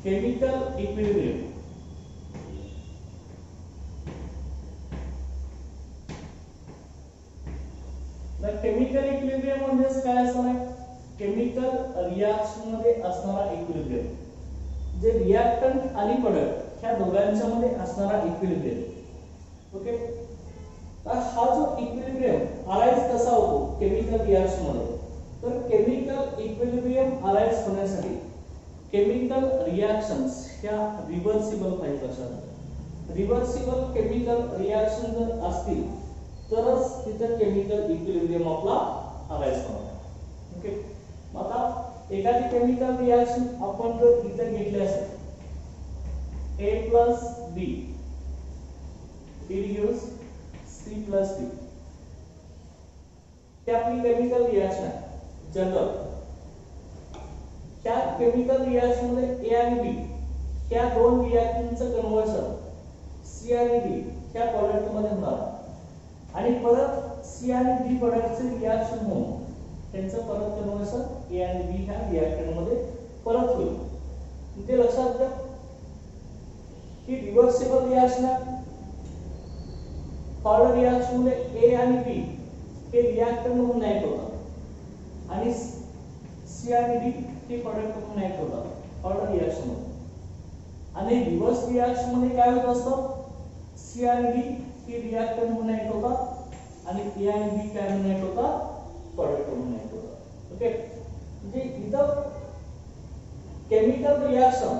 chemical equilibrium. The chemical equilibrium म्हणजे काय असणार आहे? केमिकल रिएक्शन मध्ये असणारा इक्विलिब्रियम, जे रिएक्टंट आणि प्रोडक्ट ह्या दोघांच्या मध्ये असणारा इक्विलिब्रियम. ओके, तर हा जो इक्विलिब्रियम अराइज कसा होतो केमिकल रिएक्शन मध्ये? तर केमिकल इक्विलिब्रियम अराइज होण्यासाठी केमिकल रिएक्शन्स ह्या रिव्हर्सिबल पाहिजे असतात. रिव्हर्सिबल केमिकल रिएक्शन जर असतील तरच तिथं केमिकल इक्विलिब्रियम आपला अराइज होणार. ओके, आता एखादी केमिकल रिएक्शन आपण जर इथे घेतली असेल A plus B, it gives C plus D. ते आपली केमिकल रिएक्शन आहे जनरल. त्या केमिकल रिएक्शन मध्ये A आणि B या दोन रिएक्टंटचं कन्व्हर्शन C आणि D ह्या प्रोडक्ट मध्ये होणार आणि परत C आणि D प्रोडक्टचे रिएक्शन होऊन त्यांचं परत कन्व्हर्शन A आणि B ह्या रिएक्टंट मध्ये परत होईल. ते लक्षात घ्या की रिव्हर्सिबल रिएक्शन आहे. फॉरवर्ड रिएक्शन मध्ये A आणि B हे रिएक्टंट म्हणून ऍक्ट होतात आणि C आणि D हे प्रोडक्ट म्हणून ऍक्ट होतात फॉरवर्ड रिएक्शन मध्ये. आणि रिव्हर्स रिएक्शन मध्ये काय होत असतं? C आणि D हे रिएक्टंट म्हणून ऍक्ट होतात आणि A आणि B काय म्हणून ऍक्ट होतात? प्रोडक्ट म्हणून ऍक्ट होतात. ओके, म्हणजे इथं केमिकल रिएक्शन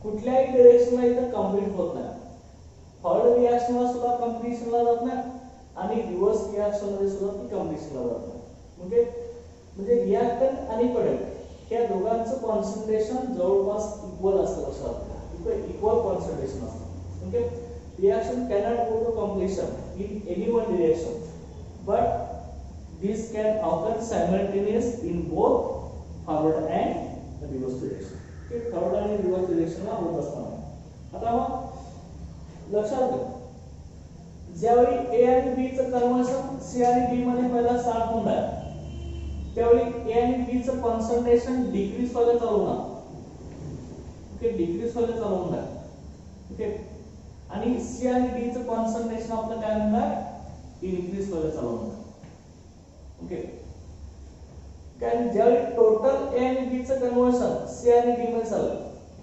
कुठल्याही डायरेक्शनला इथं कंप्लीट होत नाही. फॉरवर्ड रिएक्शनला सुद्धा कंप्लीशनला जात नाही आणि रिव्हर्स रिएक्शन मध्ये सुद्धा ती कंप्लीशनला जात नाही. ओके, म्हणजे रिएक्टंट आणि प्रोडक्ट या दोघांचं कॉन्सन्ट्रेशन जवळपास इक्वल असतं. लक्षात घ्या, इक्वल कॉन्सन्ट्रेशन असतं. Okay, reaction cannot go to completion in any one direction, but this can occur simultaneous in both forward and reverse direction. Okay, forward आणि reverse direction ला होत असणार. आता मग लक्षात घ्या, ज्यावेळी A आणि B चं कन्व्हर्शन C आणि D मध्ये पहिला स्टार्ट होणार त्यावेळी A आणि B चं कॉन्सन्ट्रेशन डिक्रीज व्हायला चालू होणार. ओके, डिक्रीज व्हायला चालू होणार. ओके, आणि C आणि D चं कॉन्सन्ट्रेशन आपलं काय होणार? इनक्रीज व्हायला चालू होणार. ओके, कारण ज्यावेळी टोटल A आणि B चं कन्व्हर्शन C आणि D मध्ये झालं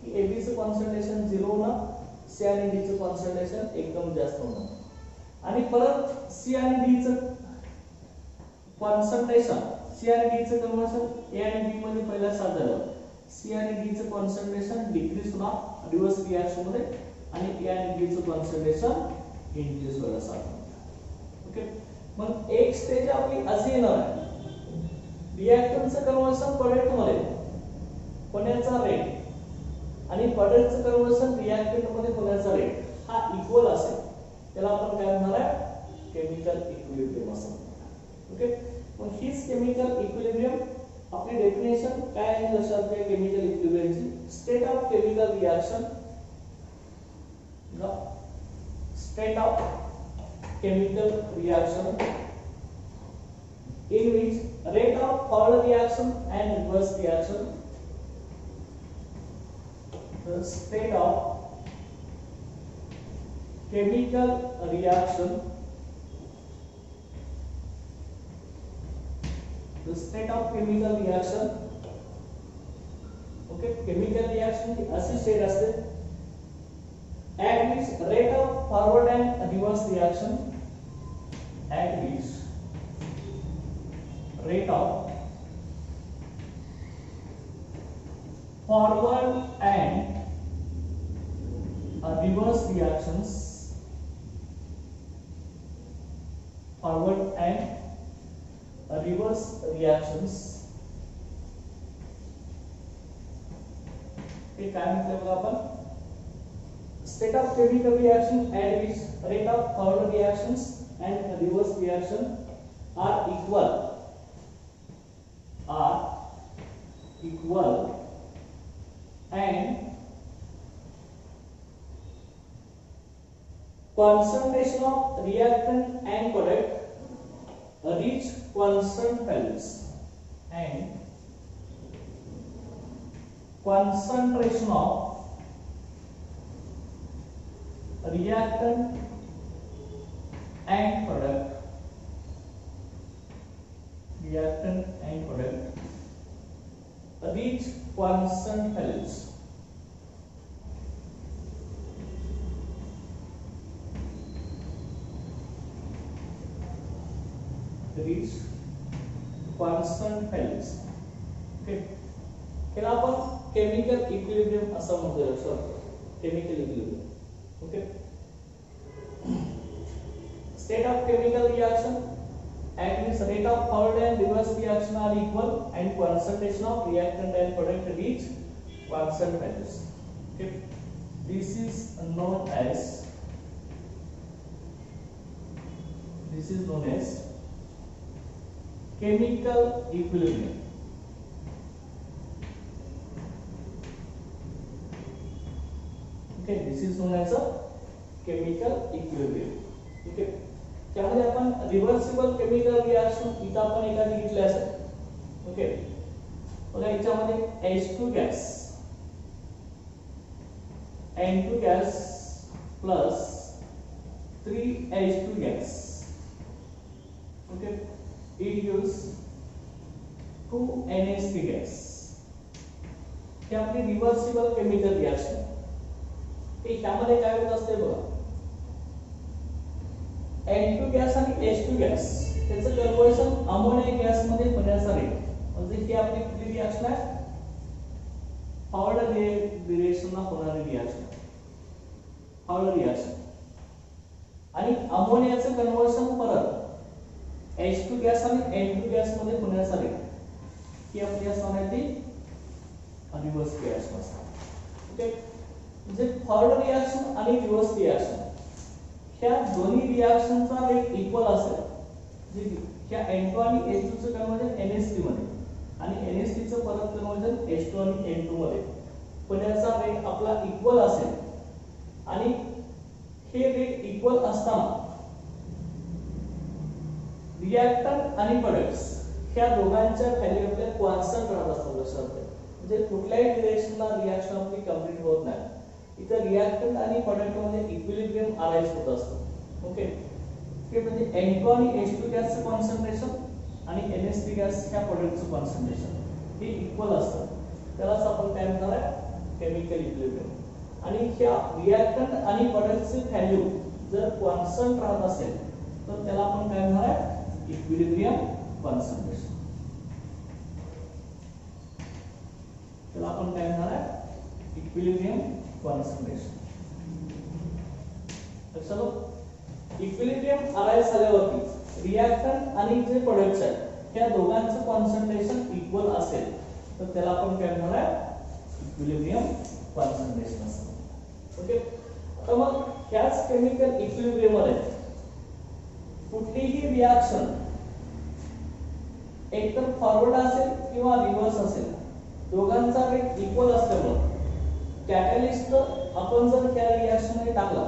की AB चं कॉन्सन्ट्रेशन 0 होणार, C आणि D चं कॉन्सन्ट्रेशन एकदम जास्त होणार आणि परत C आणि D चं कॉन्सन्ट्रेशन C आणि D चं कन्व्हर्शन A आणि B मध्ये पहिला स्टार्ट झालं. C आणि D चं कॉन्सन्ट्रेशन डिक्रीज होणार रिव्हर्स रिएक्शन मध्ये आणि A आणि B चं कॉन्सन्ट्रेशन इनक्रीज व्हायला स्टार्ट होणार. ओके, मग एक स्टेज आपली अशी येणार आहे रिएक्टंटचं कन्व्हर्शन प्रोडक्ट मध्ये होण्याचा रेट आणि प्रोडक्टचं कन्व्हर्शन रिएक्टंट मध्ये होण्याचा रेट हा इक्वल असेल त्याला आपण काय म्हणणार आहे? केमिकल इक्विलिब्रियम असं. ओके, मग हीच केमिकल इक्विलिब्रियम आपली डेफिनेशन काय आहे लक्षात घ्या. केमिकल इक्विलिब्रियमची state of chemical reaction, state of chemical reaction in which rate of forward reaction and reverse reaction, the state of chemical reaction, the state of chemical reaction. Okay, chemical reaction की अशी स्टेट असते at which rate of forward and reverse reaction, at which rate of forward and reverse reactions, forward and reverse reactions. हे काय म्हटलं बघा आपण? State of chemical reaction at which rate of forward reactions and reverse reaction are equal and concentration of reactant and product reach constant values and concentration of reactant and product, reach constant values. Reach constant values. Okay, याला आपण केमिकल इक्विलिब्रियम असं म्हणतो. लक्षात, chemical equilibrium. Okay, state of chemical reaction at which rate of forward and reverse reaction are equal and concentration of reactant and product reach constant values. Okay, this is known as chemical equilibrium. Okay, this is known as a chemical equilibrium. Okay, त्यामध्ये आपण रिव्हर्सिबल केमिकल रिएक्शन इथं आपण एखादी घेतली असेल. ओके, बघा याच्यामध्ये H2 gas N2 gas plus 3H2 gas. Okay, it gives 2NH3 gas. ही आपली रिव्हर्सिबल केमिकल रिएक्शन. त्यामध्ये काय होत असते बघा, N2 गॅस आणि H2 गॅस त्याचं कन्व्हर्शन अमोनिया गॅस मध्ये होण्याचा रेट, म्हणजे ही आपली कुठली रिएक्शन आहे, फॉरवर्ड डिरेक्शनला होणारी रिएक्शन, फॉरवर्ड रिएक्शन. आणि अमोनियाचं कन्व्हर्शन परत H2 गॅस आणि N2 गॅस मध्ये होण्याचा रेट, ही आपली असणार आहे ती रिव्हर्स रिएक्शन असणार. ओके, म्हणजे फॉरवर्ड रिएक्शन आणि रिव्हर्स रिएक्शन ह्या दोन्ही रिएक्शनचा रेट इक्वल असेल, जे ह्या N2 आणि H2 चं कन्वर्जन NH3 मध्ये आणि NH3 चं परत कन्वर्जन H2 आणि N2 मध्ये, पण याचा रेट आपला इक्वल असेल आणि हे रेट इक्वल असताना रिएक्टंट आणि प्रोडक्ट्स ह्या दोघांच्या व्हॅल्यू आपल्या कॉन्स्टंट राहत असतात. लक्षात घ्या, म्हणजे कुठल्याही डिरेक्शनला रिएक्शन आपली कंप्लीट होत नाही. इथं रिएक्टंट आणि प्रोडक्ट मध्ये इक्विलिब्रियम अराइज होत असतं. ओके, ते म्हणजे N2 आणि H2 गॅसचं कॉन्सन्ट्रेशन आणि NH3 गॅस ह्या प्रोडक्टचं कॉन्सन्ट्रेशन हे इक्वल असतं. त्यालाच आपण काय म्हणणार आहे, केमिकल इक्विलिब्रियम. आणि ह्या रिएक्टंट आणि प्रोडक्टची व्हॅल्यू जर कॉन्स्टंट राहत असेल तर त्याला आपण काय म्हणणार आहे, इक्विलिब्रियम कॉन्सन्ट्रेशन. त्याला आपण काय म्हणणार आहे, इक्विलिब्रियम कॉन्सन्ट्रेशन. चलो, इक्विलिब्रियम अराइज झाल्यावरती रिएक्टंट आणि जे प्रोडक्ट्स आहेत त्या दोघांचं कॉन्सन्ट्रेशन इक्वल असेल तर त्याला आपण काय म्हणणार आहे, इक्विलिब्रियम कॉन्सन्ट्रेशन असतं. ओके, आता मग ह्याच केमिकल इक्विलिब्रियम मध्ये कुठलीही रिएक्शन एकतर फॉरवर्ड असेल किंवा रिव्हर्स असेल, दोघांचा रेट इक्वल असल्यामुळे कॅटलिस्ट आपण जर त्या रिएक्शन मध्ये टाकला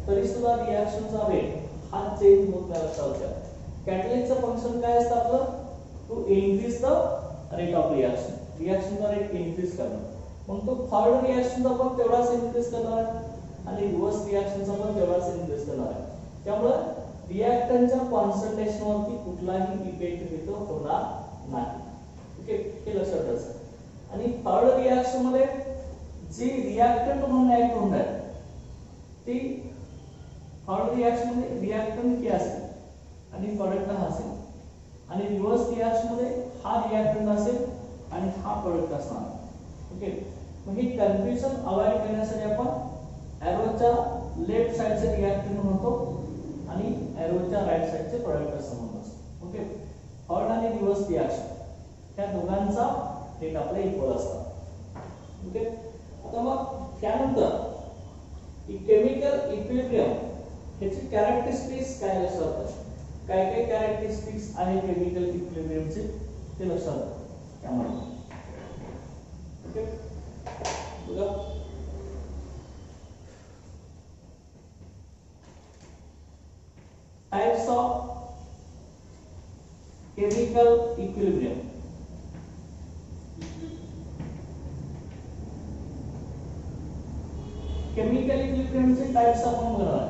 तरी सुद्धा रिएक्शनचा रेट हा चेंज होत नाही. लक्षात घ्या, कॅटलिस्टचं फंक्शन काय असतं आपलं, to increase the rate of reaction, रिएक्शनचा रेट इन्क्रीज करणं. मग तो फॉरवर्ड रिएक्शनचा पण तेवढाच इन्क्रीज करणार आहे आणि रिव्हर्स रिएक्शनचा पण तेवढाच इन्क्रीज करणार आहे. त्यामुळे रिएक्टंटच्या कॉन्सन्ट्रेशनवरती कुठलाही इफेक्ट तिथं होणार नाही. ओके, हे लक्षात ठेवायचं. आणि फॉरवर्ड रिएक्शन मध्ये जी रिएक्टंट म्हणून ऍक्ट होणार आहे ती फॉरवर्ड रिएक्शन मध्ये रिएक्टंट हे असेल आणि प्रोडक्ट हा असेल, आणि रिव्हर्स रिएक्शन मध्ये हा रिएक्टंट असेल आणि हा प्रोडक्ट असणार. ओके, मग हे कन्फ्युजन अवॉइड करण्यासाठी आपण एरोच्या लेफ्ट साइडचे रिएक्टंट म्हणतो आणि एरोच्या राइट साइडचे प्रोडक्ट असं म्हणतो. ओके, फॉरवर्ड आणि रिव्हर्स रिएक्शन त्या दोघांचा रेट आपला इक्वल असतात. ओके, आता मग त्यानंतर केमिकल इक्विलिब्रियम ह्याची कॅरेक्टरिस्टिक्स काय लक्षात, काय काय कॅरेक्टरिस्टिक्स आहे केमिकल इक्विलिब्रियमचे ते लक्षात त्यामुळे. ओके, बघा types of chemical equilibrium. Chemical इक्विलिब्रियमचे टाइप्स आपण बघणार.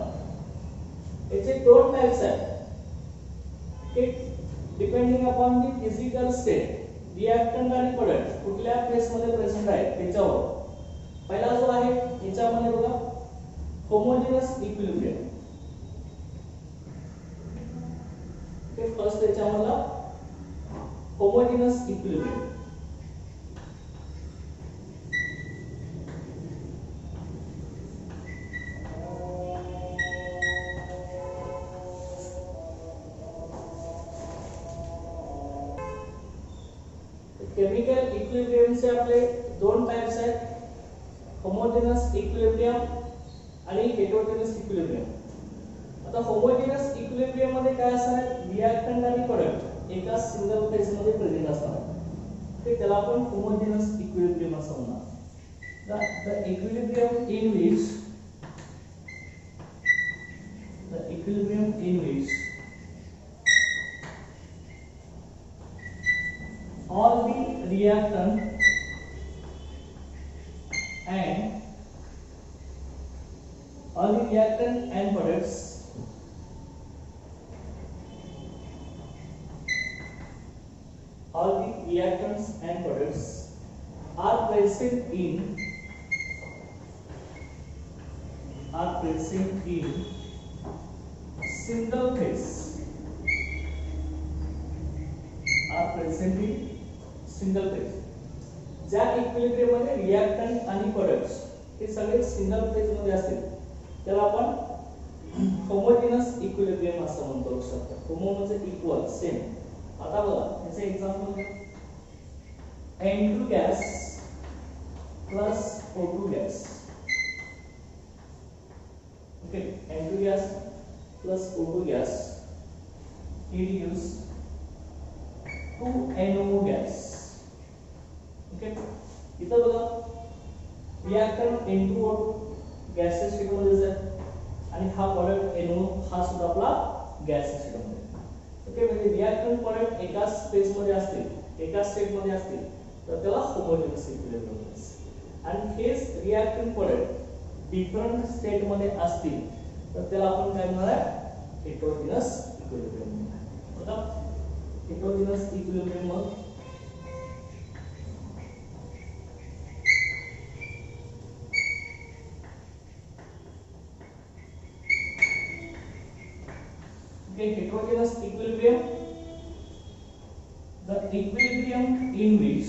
याचे दोन टाइप्स आहेत. Depending upon the physical state, reactant आणि प्रोडक्ट कुठल्या फेज मध्ये प्रेझेंट आहे त्याच्यावर. पहिला जो आहे याच्यामध्ये बघा होमोजेनस इक्विलिब्रियम. ते फर्स्ट याच्यामधला होमोजेनस इक्विलिब्रियम. केमिकल इक्विलिब्रियमचे आपले दोन टाइप्स आहेत, होमोजेनस इक्विलिब्रियम आणि हेटेरोजेनस इक्विलिब्रियम. आता होमोजेनस इक्विलिब्रियम मध्ये काय असणार, रिएक्टंट आणि प्रोडक्ट एका सिंगल फेज मध्ये प्रेझेंट असणार. ते त्याला आपण होमोजेनस इक्विलिब्रियम असं म्हणणार. the equilibrium in which all the reactant and products are present in single phase. ज्या इक्विलिब्रियम मध्ये रिएक्टंट आणि प्रोडक्ट्स हे सगळे सिंगल फेज मध्ये असतील त्याला आपण होमोजेनस इक्विलिब्रियम असं म्हणतो. होमो म्हणजे इक्वल, सेम. आता बघा याचे एक्झाम्पल घ्या. N2 gas plus O2 gas. Okay, N2 gas plus O2 gas it gives 2NO gas. Okay, इथं बघा रिएक्टंट N2O2 गॅसच्या स्टेट मध्ये आहे आणि हा प्रोडक्ट NO हा सुद्धा आपला गॅसच्या स्टेट मध्ये. ओके, म्हणजे रिएक्टंट प्रोडक्ट एकाच फेज मध्ये असतील, एकाच स्टेट मध्ये असतील तर त्याला होमोजेनस इक्विलिब्रियम म्हणतात. आणि हेच रिएक्टंट प्रोडक्ट डिफरंट स्टेट मध्ये असतील तर त्याला आपण काय म्हणणार आहे, हेटेरोजेनस इक्विलिब्रियम म्हणणार. बघा हेटेरोजेनस इक्विलिब्रियम मग heterogeneous equilibrium, the equilibrium in which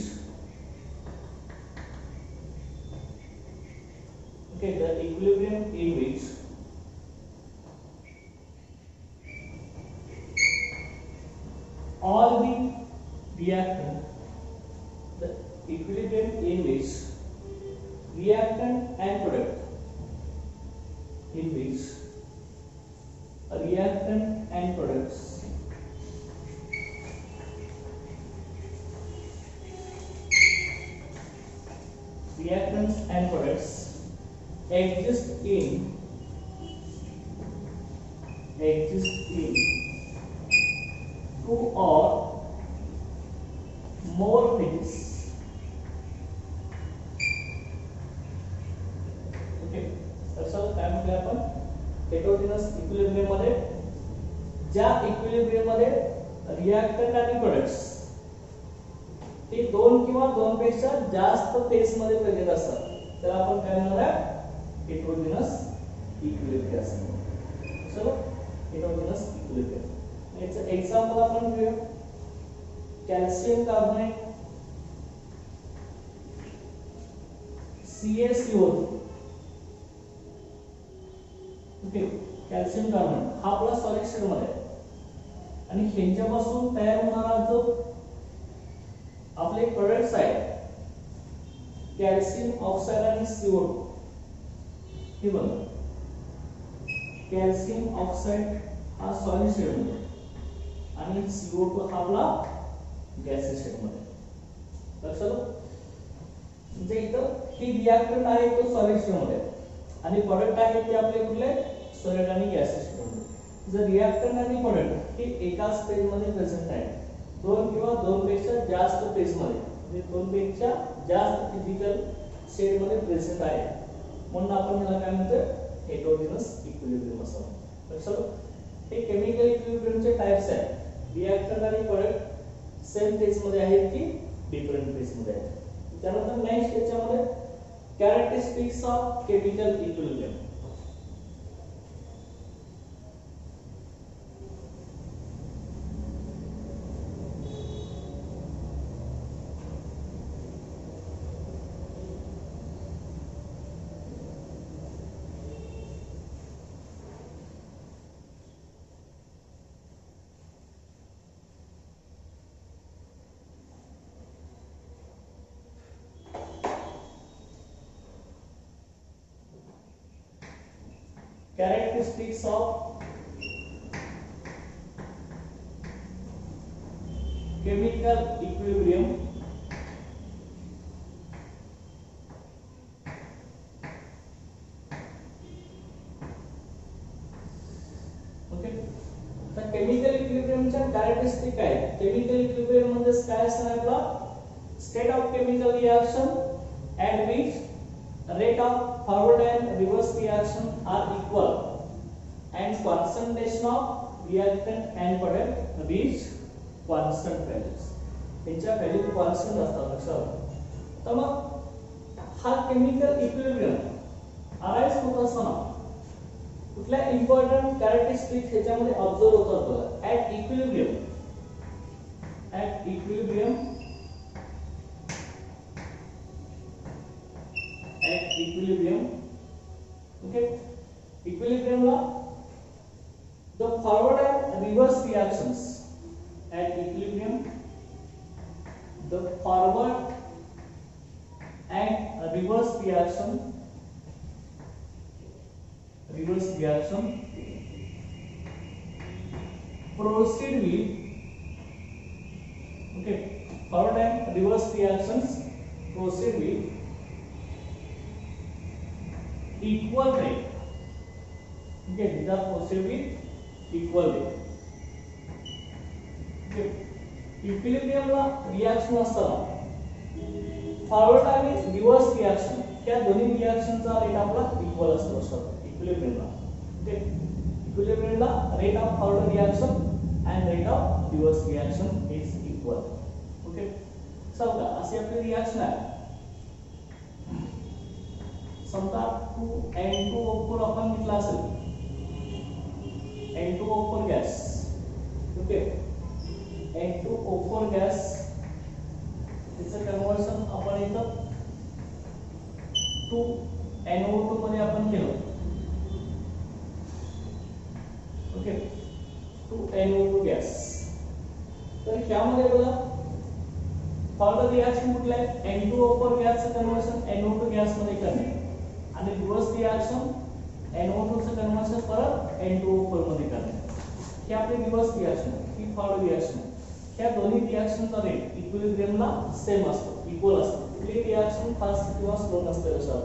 all the reactant and product reactants and products exist in two or more phases. Okay, तर काय म्हटलं आपण, हेटेरोजेनस इक्विलिब्रियम मध्ये ज्या इक्विलिब्रियम मध्ये रिएक्टंट आणि प्रोडक्ट्स हे दोन किंवा दोन पेक्षा जास्त फेज मध्ये प्रेझेंट असतात त्याला आपण काय म्हणणार आहे, हेटेरोजेनस इक्विलिब्रियम असं म्हणतो. चलो, हेटेरोजेनस इक्विलिब्रियम. याचं एक्झाम्पल आपण घेऊया. Calcium carbonate CaCO2. Okay, calcium carbonate हा आपला सॉलिड स्टेट मध्ये आहे आणि ह्यांच्यापासून तयार होणारा जो आपले प्रोडक्ट्स आहेत कॅल्शियम ऑक्साइड आणि CO2. हे बघा, कॅल्शियम ऑक्साइड हा सॉलिड स्टेट मध्ये आणि CO2 हा आपला गॅस स्टेट मध्ये. लक्षात, म्हणजे इथं ही रिएक्टंट आहे तो सॉलिड स्टेट मध्ये आणि प्रोडक्ट आहे ते आपले कुठले, सॉलिड आणि गॅस स्टेट मध्ये. जर रिएक्टंट आणि प्रोडक्ट हे एकाच फेज मध्ये प्रेझेंट आहे, दोन किंवा दोन पेक्षा जास्त फेज मध्ये, म्हणजे दोन पेक्षा जास्त फिजिकल स्टेट मध्ये प्रेझेंट आहे, म्हणून आपण याला काय म्हणतो हेटेरोजेनस इक्विलिब्रियम असं. लक्षात हे केमिकल इक्विलिब्रियमचे टाइप्स आहेत. रिएक्टंट आणि प्रोडक्ट सेम फेज मध्ये आहेत की डिफरंट फेज मध्ये आहेत. त्यानंतर नेक्स्ट याच्यामध्ये characteristics of chemical equilibrium. Characteristics of chemical equilibrium. Okay, तर केमिकल इक्विलिब्रियमच्या कॅरेक्टरिस्टिक काय? केमिकल इक्विलिब्रियम म्हणजे काय असणार आपला state of chemical reaction at which rate of forward and reverse reaction are equal and concentration of reactant and product reach constant values. यांच्या व्हॅल्यू कॉन्स्टंट असतात. लक्षात. तर मग हा केमिकल इक्विलिब्रियम अराइज होत असताना कुठल्या इम्पॉर्टंट कॅरेक्टरिस्टिक्स ह्याच्यामध्ये ऑब्झर्व होतात बघा. At equilibrium okay, equilibrium la the forward and reverse reactions at equilibrium, the forward and reverse reaction proceed with, okay, forward and reverse reactions proceed with equal rate. Okay, these are proceed with equal rate. Okay, equilibrium ला रिएक्शन असताना फॉरवर्ड आणि रिव्हर्स रिएक्शन त्या दोन्ही रिएक्शनचा रेट आपला इक्वल असतो. इक्विलिब्रियम ला ओके, इक्विलिब्रियम ला rate of forward reaction and rate of reverse reaction is equal. Okay, समजा अशी आपली रिएक्शन आहे. समजा N2O4 आपण घेतला असेल, N2O4 gas. Okay, N2O4 gas त्याचं कन्वर्शन आपण इथं 2NO2 मध्ये आपण केलं. Okay, 2NO2 gas. तर ह्यामध्ये बघा फॉरवर्ड रिएक्शन कुठलं आहे? N2O4 गॅसचं कन्वर्शन NO2 गॅस मध्ये करणे आणि रिव्हर्स रिएक्शन NO2 चं कन्वर्शन परत N2O4 मध्ये करणे. ही आपली रिव्हर्स रिएक्शन आहे, ही फॉरवर्ड रिएक्शन आहे. ह्या दोन्ही रिएक्शनचा रेट इक्विलिब्रियमला सेम असतो, इक्वल असतो. कुठली रिएक्शन फास्ट किंवा स्लो नसते. अशा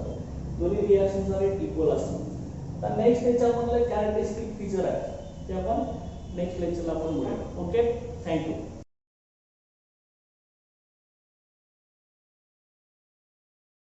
दोन्ही रिएक्शनचा रेट इक्वल असतो. तर नेक्स्ट याच्यामधलं कॅरेक्टरिस्टिक फीचर आहे ते आपण नेक्स्ट लेक्चरला आपण बघूया. Okay, thank you.